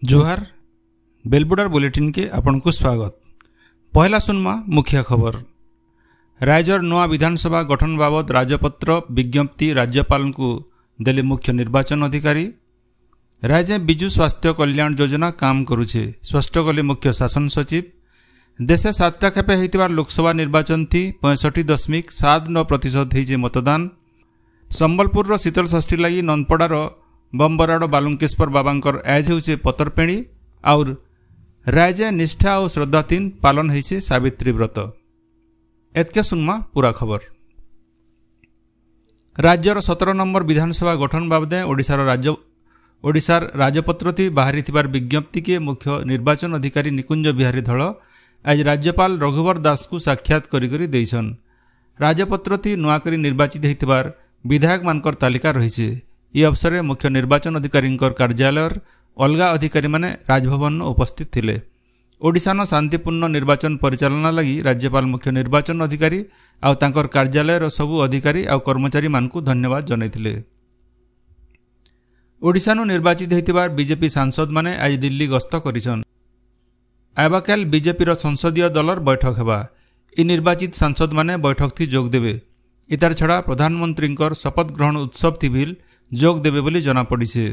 जोहार बेलबुडार बुलेटिन के आपन को स्वागत। पहला सुनमा मुख्य खबर। रायजर नवा विधानसभा गठन बाबद राजपत्र विज्ञप्ति राज्यपाल को देले मुख्य निर्वाचन अधिकारी। राज्य विजु स्वास्थ्य कल्याण योजना काम करुछे स्पष्ट कले मुख्य शासन सचिव। देशे 7टा खेपे होइतिबार लोकसभा निर्वाचन थी 65.79% होइजे मतदान। संबलपुर शीतल षष्ठी लगी ननपड़ार बम्बराड़ बालुंकेश्वर बाबांकर आज होचे पतरपेणी और राजे निष्ठा और श्रद्धातीन पालन होइछे सावित्री व्रत। एतके सुनमा पूरा खबर। राज्यर 17 नंबर विधानसभा गठन बाबदे ओडिशार राजपत्र थी बाहरी थिबार विज्ञप्ति के मुख्य निर्वाचन अधिकारी निकुंज बिहारी धल आज राज्यपाल रघुवर दास को साक्षात करी देइछन। राजपत्र थी नुआकरी निर्वाचित होइतिबार विधायक मानकर तालिका रहिछे। यह अवसर में मुख्य निर्वाचन अधिकारी कार्यालय अलगा अधिकारी माने राजभवन उपस्थित थिले। ओडिशानो शांतिपूर्ण निर्वाचन परिचालना लगी राज्यपाल मुख्य निर्वाचन अधिकारी आउ तांकर कार्यालय सबु अधिकारी आउ कर्मचारी मानकु धन्यवाद जनाइथिले। ओडिशानो निर्वाचित होइतिबार बीजेपी सांसद माने आज दिल्ली गस्त करिछन। आबाकाल बीजेपी संसदीय दलर बैठक हेबा। इ निर्वाचित सांसद माने बैठक थी जोग देबे। इतार छड़ा प्रधानमंत्री शपथ ग्रहण उत्सव थी भी जोग देबे बोली जना पड़िछे।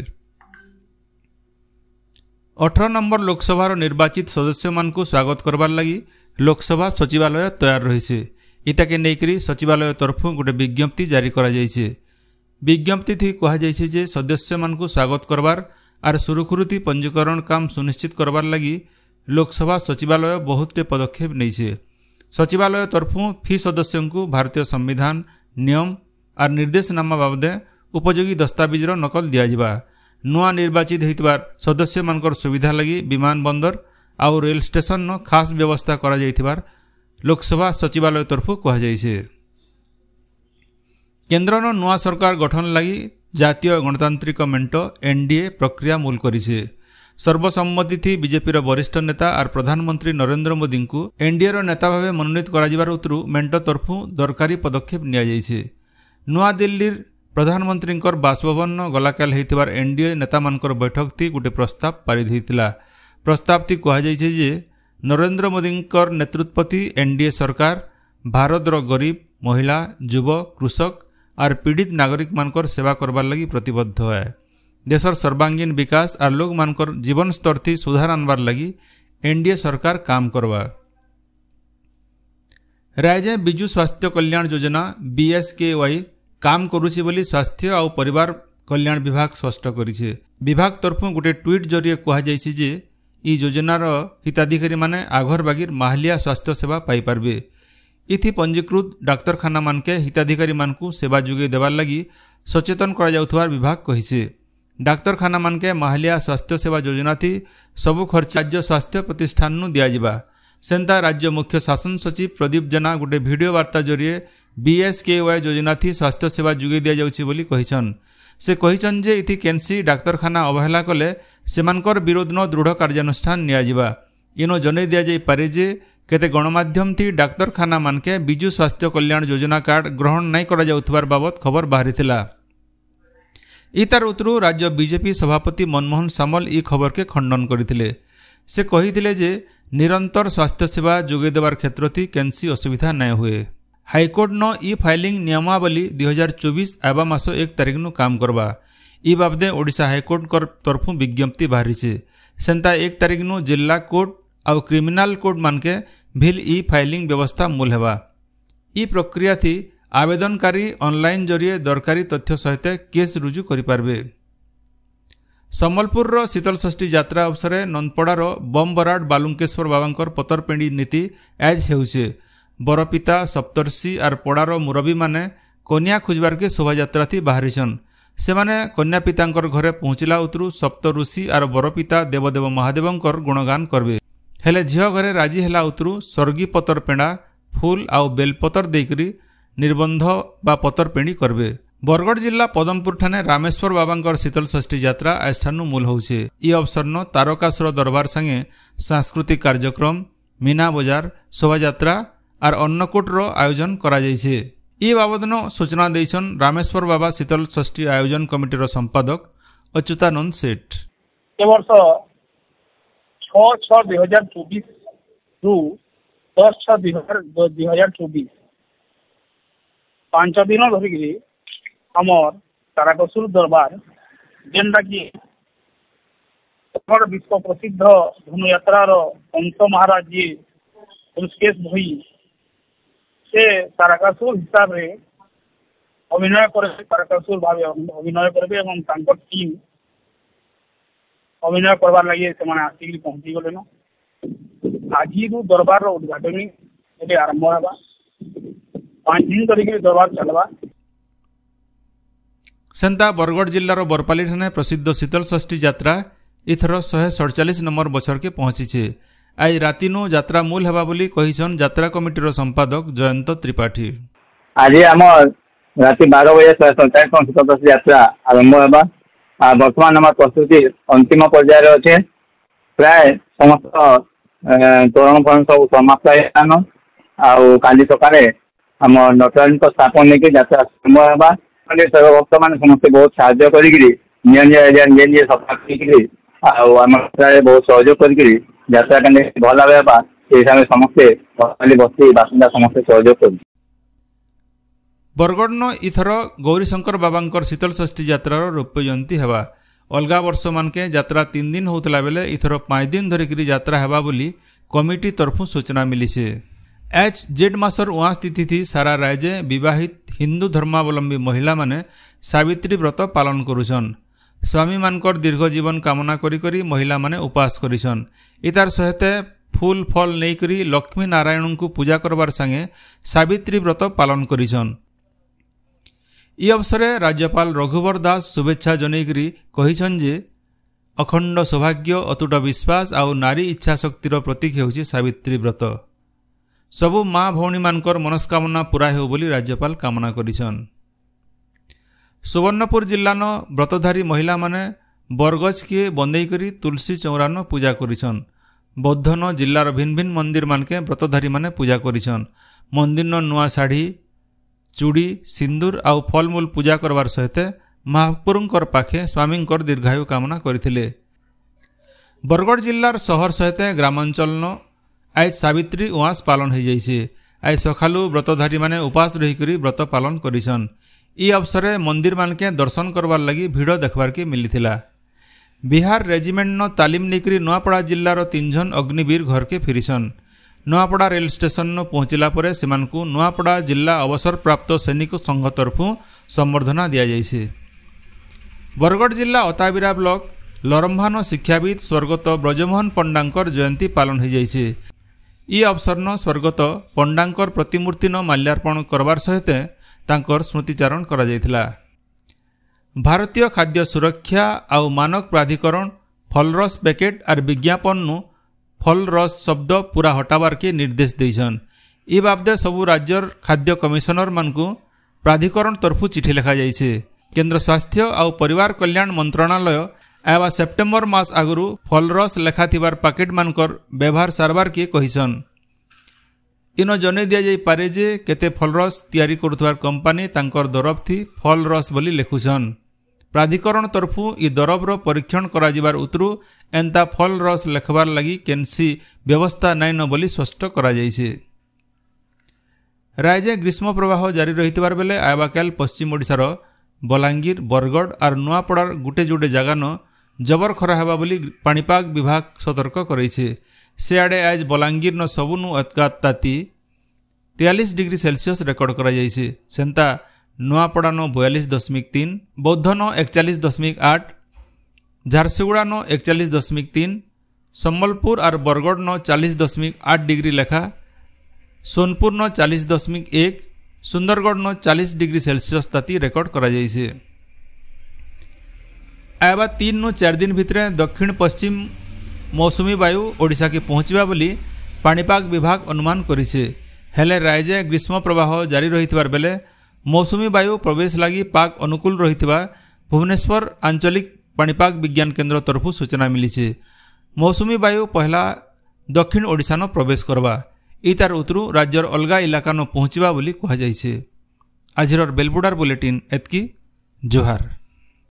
18 नंबर लोकसभार निर्वाचित सदस्य मानकु स्वागत करबार लगी लोकसभा सचिवालय तैयार रहिछे। इताके नेकरी सचिवालय तरफु गोटे विज्ञप्ति जारी करा जाइछे। विज्ञप्ति थी कहा जाइछे जे सदस्य मानकु स्वागत करबार आर सुरुखुरुती पंजीकरण काम सुनिश्चित करबार लगी लोकसभा सचिवालय बहुते पदक्षेप नैछे। सचिवालय तरफु फी सदस्यों को भारतीय संविधान नियम और निर्देशनामा बाबदे उपयोगी दस्तावेजर नकल दियाजिबा। नुआ निर्वाचित होइतिबार सदस्य मानकर सुविधा लगी विमान बंदर आउ रेल स्टेशन न खास व्यवस्था करा जाइतिबार लोकसभा सचिवालय तरफु कहा जाइछे। केन्द्रर नुआ सरकार गठन लगी जातीय गणतांत्रिक मेंट एनडीए प्रक्रिया मूल करिछे। सर्वसम्मति थी बीजेपी वरिष्ठ नेता और प्रधानमंत्री नरेंद्र मोदी को एनडीए नेता भाव मनोनीत कराजिबार उतरु मेंट तरफु दरकारी पदक्षेप निया जाइछे। नुआ दिल्ली प्रधानमंत्री बासभवन गलाकाल होइतिबार एनडीए नेता मानकर बैठक थी गोटे प्रस्ताव पारित होइतिला। प्रस्ताव थी कहा जाइछे जे नरेंद्र मोदी नेतृत्वती एनडीए सरकार भारतर गरीब महिला युव कृषक और पीड़ित नागरिक मानकर सेवा करबार लगी प्रतिबद्ध है। देशर सर्वांगीन विकास और लोग मानकर जीवन स्तर थी सुधार आनबार लगी एनडीए सरकार काम करवा। राज्य विजु स्वास्थ्य कल्याण योजना बीएसकेवाई काम करुछि बोली स्वास्थ्य और परिवार कल्याण विभाग स्पष्ट करिछे। विभाग तरफु गोटे ट्वीट जरिए कहा जाइछि जे ई योजनार हिताधिकारी माने आघर बागीर माहलिया स्वास्थ्य सेवा पाई पारबे। इथि पंजीकृत डाक्तरखाना मानके हिताधिकारी मानकु सेवा जोगे देबार लगी सचेतन करा जाउथवार विभाग कहिछे। डाक्तरखाना मानके माहलिया स्वास्थ्य सेवा योजना थी सबु खर्च राज्य स्वास्थ्य प्रतिष्ठान नु दियाजिबा। सेंता राज्य मुख्य शासन सचिव प्रदीप जेना गोटे वीडियो वार्ता जरिए बीएसकेवाई योजना थी स्वास्थ्य सेवा जोगे दिया जाउछि बोली कहिछन। से कहिछन जे इथि केनसी डाक्तरखाना अवहेला कले सेमानकर विरोध न दृढ़ कार्यानुष्ठान नियाजिबा। इनो जनै दिया जाई पारे जे केते गणमाध्यम थी डाक्तरखाना मानके विजु स्वास्थ्य कल्याण योजना कार्ड ग्रहण नहीं करा जाउथबार बाबत खबर बाहरिथिला। इतार उतरु राज्य बीजेपी सभापति मनमोहन सामल ई खबर के खंडन करथिले। से कहिथिले जे निरंतर स्वास्थ्य सेवा जोगे देवार क्षेत्र थी केनसी असुविधा नहीं हुए। हाईकोर्ट न ई फाइलिंग नियमावली 2024 आबा मास 1 तारिख नु काम करबा। ई बाबदे ओडिशा हाईकोर्ट तरफु विज्ञप्ति बाहरिछे। सेंता 1 तारिख नु जिला कोर्ट और क्रिमिनल कोर्ट मानके भिल ई फाइलिंग व्यवस्था मूल हेबा। ई प्रक्रिया थी आवेदनकारी ऑनलाइन जरिए दरकारी तथ्य सहित केस रुजु करि पारबे। संबलपुर शीतल षष्ठी यात्रा अवसर ननपड़ार बम्बराड़ बालुंकेश्वर बाबांकर पतरपेणी नीति आज हेउछे। बरपिता सप्तर्षि और पड़ार मुरबी माने कन्या खोजबार के शोभा यात्रा थी बाहरिछन। सेमाने कन्या पितांकर घरे पहुंचला उतरु सप्त ऋषि और बरपिता देवदेव महादेवंकर गुणगान करबे। हेले झियो घरे राजी हेला उतरु स्वर्गी पतर पेड़ा फूल आउ बेलपतर देकरी निर्बंध बा पतरपेणी करबे। बरगढ़ जिला पदमपुर ठाने रामेश्वर बाबांकर शीतल षष्ठी यात्रा आस्थानु मूल होउछे। ई अवसर न तारकासुर दरबार संगे सांस्कृतिक कार्यक्रम मीना बजार शोभा यात्रा और अन्नकूट आयोजन करा जाइछे। ई बाबदन सूचना देइछन रामेश्वर बाबा शीतल षष्ठी आयोजन कमिटीर संपादक अच्युतानंद सेठ। ए वर्ष 6/6/2024 रु 10/6/2024 5 दिन धरिकी हमर तारकसुर दरबार जेनटा कि विश्व प्रसिद्ध धनुयात्रार कंस महाराज जी ऋषिकेश भई से तारकासुर हिसाब रे अभिनय करे तारकासुर भाव अभिनय करबे एवं तांकर टीम अभिनय करबार लगे से आसिक पहुंची गले आज दरबार उद्घाटन ये आरंभ होगा 5 दिन तरीके दरबार चलवा। सेंता बरगढ़ जिलार बरपाली ठाणे प्रसिद्ध शीतल षष्ठी यात्रा इथर 147 नंबर बछर के पहुंची। आज रातिनु यात्रा मूल हेबा बोली कहिछन यात्रा कमिटीर संपादक जयंत त्रिपाठी। आज आम राति 12 बजे 147 शीतल षष्ठी यात्रा आरंभ होगा। वर्तमान आम प्रस्तुति अंतिम पर्यायर अच्छे प्राय समस्त तोरण फरण सब समाप्त आउ काली सकाଳେ आम नटराज स्थापन नहीं यात्रा आरंभ होगा। सर्व भक्त मैंने समस्ते बहुत साहाय्य कर सफा आम बहुत सहयोग कर यात्रा भल भाव हिसाब से समस्ते बस्ती बासिंदा समस्ते सहयोग कर। बरगढ़ इथर गौरीशंकर बाबांकर शीतल षष्ठी यात्रार रौप्य जयंती हेबा। अलगा वर्ष मानके यात्रा 3 दिन होतला बेले इथर 5 दिन धरिकी यात्रा हेबा बोली कमिटी तरफु सूचना मिली से। एच जेड मासर 29 तिथि थी सारा राज्य विवाहित हिंदू धर्मावलंबी महिला माने सावित्री व्रत पालन करुछन। स्वामी मानकर दीर्घ जीवन कामना करी करी महिला माने उपास करिछन। इतार सहित फूल फल नहीं करी लक्ष्मी नारायण को पूजा करबार संगे सावित्री व्रत पालन करिछन। ई अवसरे राज्यपाल रघुवर दास शुभेच्छा जनईकरी कहिछन जे अखंड सौभाग्य अतुट विश्वास आउ नारी इच्छा शक्तिर प्रतीक हेउछि सावित्री व्रत। सबु माँ भौणी मानकर मनस्कामना पूरा हेउ बोली राज्यपाल कामना करिछन। सुवर्णपुर जिल्लान व्रतधारी महिला माने बरगछ के बंदेई करी तुलसी चौरान पूजा करिछन। बौद्धन जिल्लार भिन्न भिन्न मंदिर मानके व्रतधारी माने पूजा करिछन। मंदिर नुआ साड़ी चूड़ी सिंदूर आउ फलमूल पूजा करबार सहित महापुरुंकर पाखे स्वामींकर दीर्घायु कामना करथिले। बरगढ़ जिल्लार शहर सहित ग्रामांचलन आज सावित्री उआस पालन हो जाइए। आज सकालू व्रतधारी माने उपास रही व्रत पालन करिछन। ई अवसरे मंदिर मानके दर्शन करबार लगी भीड़ देखबार के मिलिथिला। बिहार रेजिमेंट न तालीम निकरी नुआपड़ा जिल्लार 3 जन अग्निवीर घर के फिरिछन। नुआपड़ा रेल स्टेशन न पहुंचला परे सेमानकु नुआपड़ा जिला अवसर प्राप्त सैनिक संघ तरफु संबर्धना दिया जाइछे। बरगढ़ जिला अताबिरा ब्लॉक लरम्भान शिक्षाविद स्वर्गत ब्रजमोहन पंडांकर जयंती पालन हो जाइछे। ई अवसर न स्वर्गत पंडांकर प्रतिमूर्ति न माल्यार्पण करबार सहित तांकर स्मृतिचारण करा जायथिला। भारतीय खाद्य सुरक्षा आउ मानक प्राधिकरण फलरस पैकेट आर विज्ञापन नु फलरस शब्द पूरा हटाबार के निर्देश देइछन। ई बाबदे सबु राज्यर खाद्य कमिशनर मानकु प्राधिकरण तरफु चिठी लिखा जाइछे। केंद्र स्वास्थ्य आउ परिवार कल्याण मंत्रणालय आवा सेप्टेम्बर मास आगु फलरस लेखा थिबार पैकेट मानकर व्यवहार सारबार के कहिछन। इन जने दिया जाई पारे जे केते फलरस तैयारी करुथवार कंपनी तांकर दरब थी फलरस बोली लेखुछन। प्राधिकरण तरफु ई दरबर परीक्षण करा जिबार उतरु एंता फलरस लेखबार लगी केनसी व्यवस्था नाइ न बोली स्पष्ट करा जाइछे। राज्य ग्रीष्म प्रवाह जारी रहितबार बेले आयबाकाल पश्चिम ओडिशार बलांगीर बरगढ़ और नुआपड़ार गुटे जुटे जगह न जबर खरा हेबा बोली पाणीपाग विभाग सतर्क करैछे। से आड़े आज बलांगीर न सबुनु ताती 43 डिग्री सेल्सियस रेकर्ड करा जाइछे। सेंता नुआपड़ा न 42.3, बौद्ध न 41.8, झारसुगुड़ा न 41.3, सम्बलपुर और बरगढ़ न 40.8 डिग्री लेखा, सोनपुर न 40.1, सुंदरगढ़ न 40 डिग्री सेल्सियस ताती रेकर्ड करा जाइछे। आयबा 3-4 दिन भितरे दक्षिण पश्चिम मौसुमी वायु ओडिशा के पहुंचबा बोली पाणीपाग विभाग अनुमान करिछे। हेले राज्य ग्रीष्म प्रवाह जारी रहितबार बेले मौसुमी वायु प्रवेश लगी पाक अनुकूल रहितबा भुवनेश्वर आंचलिक पाणीपाग विज्ञान केन्द्र तरफु सूचना मिली। मौसुमी वायु पहला दक्षिण ओडिशा न प्रवेश करवा ई तार उतरु राज्यर अलगा इलाका न पहुंचबा बोली कहा जाइछे। आजिर बेलबुडार बुलेटिन एतकी। जोहार।